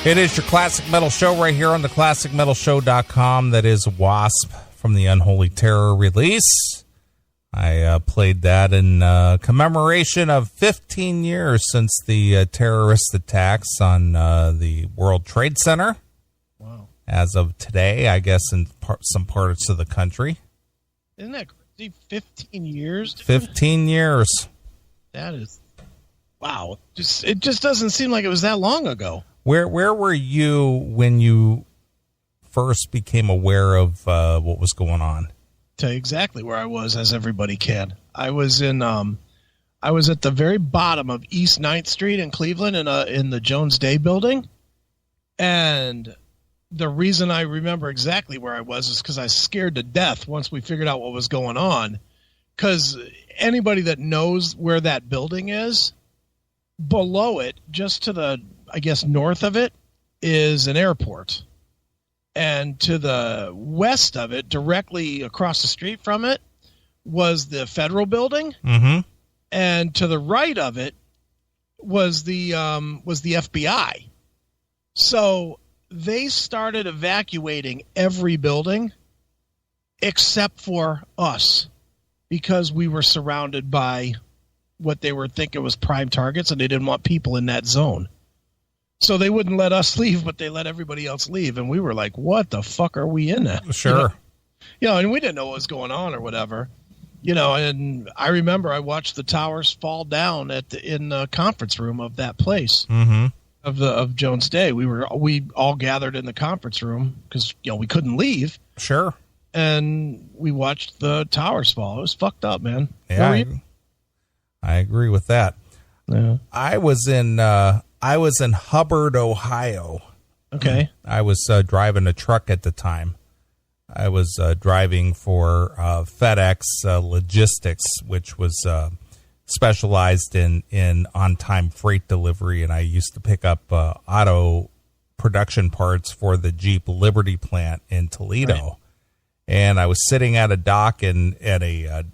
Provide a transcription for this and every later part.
It is your Classic Metal Show right here on the ClassicMetalShow.com. That is Wasp from the Unholy Terror release. I played that in commemoration of 15 years since the terrorist attacks on the World Trade Center. Wow. As of today, I guess in some parts of the country. Isn't that crazy? 15 years? 15 years. That is, wow. It just doesn't seem like it was that long ago. Where were you when you first became aware of what was going on? Tell you exactly where I was, as everybody can. I was at the very bottom of East 9th Street in Cleveland in the Jones Day building. And the reason I remember exactly where I was is because I was scared to death once we figured out what was going on. Because anybody that knows where that building is, below it, just to the, I guess, north of it, is an airport. And to the west of it, directly across the street from it, was the federal building. Mm-hmm. And to the right of it was the FBI. So they started evacuating every building except for us, because we were surrounded by what they were thinking was prime targets, and they didn't want people in that zone. So they wouldn't let us leave, but they let everybody else leave. And we were like, what the fuck are we in at? Sure. And we didn't know what was going on or whatever. And I remember I watched the towers fall down in the conference room of that place. Mm-hmm. Of Jones Day. We all gathered in the conference room because we couldn't leave. Sure. And we watched the towers fall. It was fucked up, man. Yeah, I agree with that. Yeah. I was in Hubbard, Ohio. Okay. I was driving a truck at the time. I was driving for FedEx Logistics, which was specialized in on-time freight delivery, and I used to pick up auto production parts for the Jeep Liberty plant in Toledo. Right. And I was sitting at a dock at a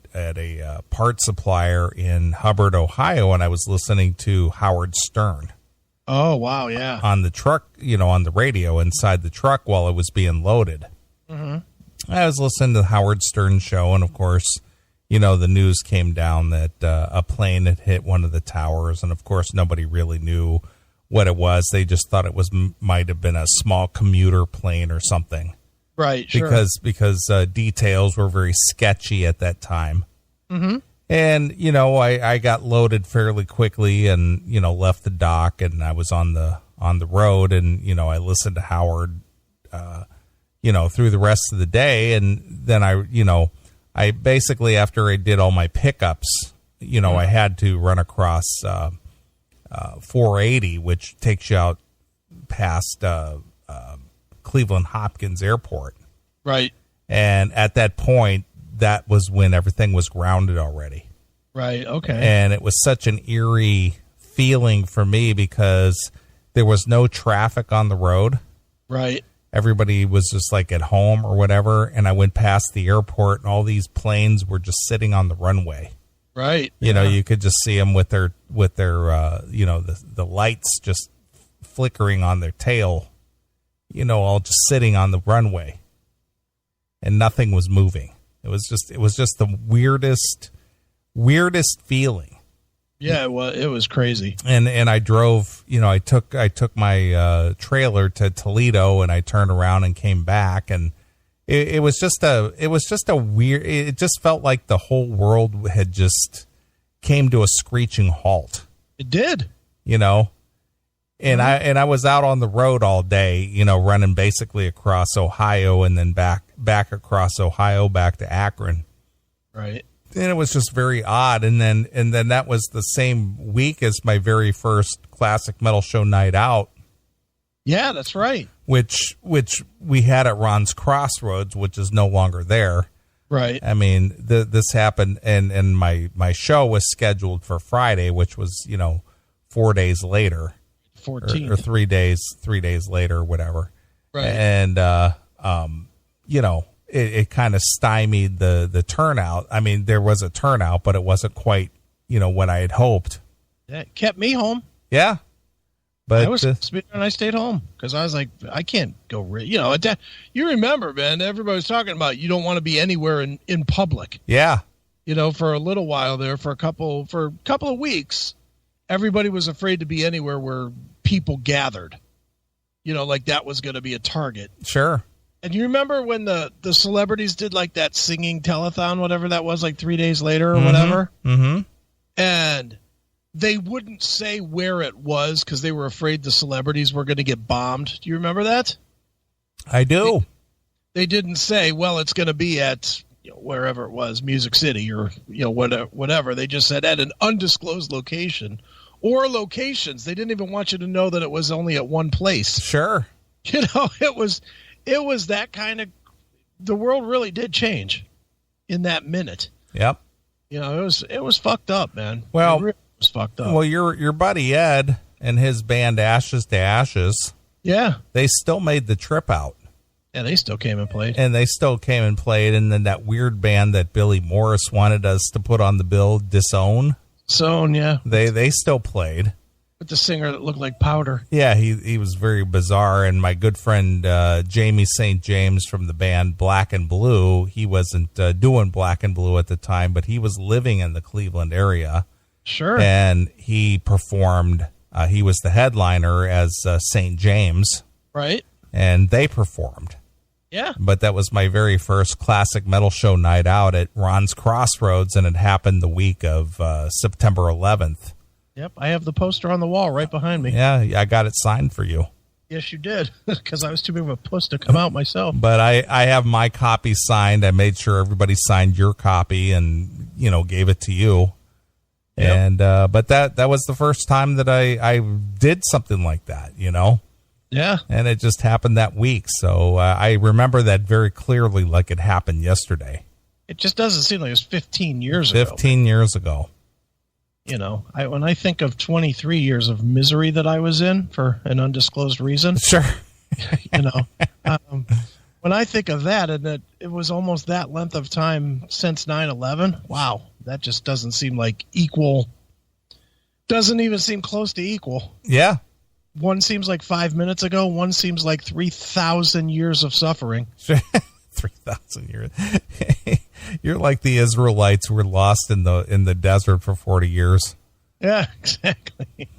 part supplier in Hubbard, Ohio, and I was listening to Howard Stern. Oh, wow, yeah. On the truck, on the radio inside the truck while it was being loaded. Mm-hmm. I was listening to the Howard Stern show, and of course, the news came down that a plane had hit one of the towers, and of course, nobody really knew what it was. They just thought it might have been a small commuter plane or something. Right, sure. Because details were very sketchy at that time. Mm-hmm. And, I got loaded fairly quickly and, left the dock, and I was on the road, and, I listened to Howard, through the rest of the day. And then I basically, after I did all my pickups, I had to run across 480, which takes you out past Cleveland Hopkins Airport. Right. And at that point, that was when everything was grounded already. Right, okay. And it was such an eerie feeling for me because there was no traffic on the road. Right. Everybody was just like at home or whatever, and I went past the airport, and all these planes were just sitting on the runway. Right. You could just see them with their the lights just flickering on their tail, all just sitting on the runway, and nothing was moving. It was just the weirdest feeling. Yeah, it was crazy. And I drove, I took my trailer to Toledo, and I turned around and came back, and it was just a weird. It just felt like the whole world had just came to a screeching halt. It did, And I was out on the road all day, running basically across Ohio and then back across Ohio back to Akron. Right. And it was just very odd. And then that was the same week as my very first Classic Metal Show night out. Yeah, that's right. Which we had at Ron's Crossroads, which is no longer there. Right. I mean, this happened, and my show was scheduled for Friday, which was 4 days later, 14 or 3 days later, whatever. Right. And it kind of stymied the turnout. I mean, there was a turnout, but it wasn't quite what I had hoped. That kept me home. Yeah. But I was supposed to be there and I stayed home because I was like, I can't go. You remember, man? Everybody was talking about you don't want to be anywhere in public. Yeah. For a little while there, for a couple of weeks, everybody was afraid to be anywhere where people gathered. Like that was going to be a target. Sure. And you remember when the celebrities did like that singing telethon, whatever that was, like 3 days later or whatever? Mm-hmm. And they wouldn't say where it was because they were afraid the celebrities were going to get bombed. Do you remember that? I do. They didn't say, well, it's going to be at wherever it was, Music City or whatever. They just said at an undisclosed location or locations. They didn't even want you to know that it was only at one place. Sure. It was that kind of. The world really did change in that minute. Yep. It was fucked up, man. Well, it really was fucked up. Well, your buddy Ed and his band Ashes to Ashes. Yeah. They still made the trip out. Yeah, they still came and played. And then that weird band that Billy Morris wanted us to put on the bill, Disown. Disown, yeah. They still played. With the singer that looked like powder. Yeah, he was very bizarre. And my good friend Jamie St. James from the band Black and Blue, he wasn't doing Black and Blue at the time, but he was living in the Cleveland area. Sure. And he performed. He was the headliner as St. James. Right. And they performed. Yeah. But that was my very first classic metal show night out at Ron's Crossroads, and it happened the week of September 11th. Yep, I have the poster on the wall right behind me. Yeah, I got it signed for you. Yes, you did, because I was too big of a puss to come out myself. But I have my copy signed. I made sure everybody signed your copy and, gave it to you. Yep. And but that was the first time that I did something like that, Yeah. And it just happened that week. So I remember that very clearly like it happened yesterday. It just doesn't seem like it was 15 years ago. 15 years ago. When I think of 23 years of misery that I was in for an undisclosed reason. Sure. When I think of that and that it was almost that length of time since 9/11, wow, that just doesn't seem like equal. Doesn't even seem close to equal. Yeah. One seems like 5 minutes ago. One seems like 3,000 years of suffering. 3,000 years. You're like the Israelites who were lost in the desert for 40 years. Yeah, exactly.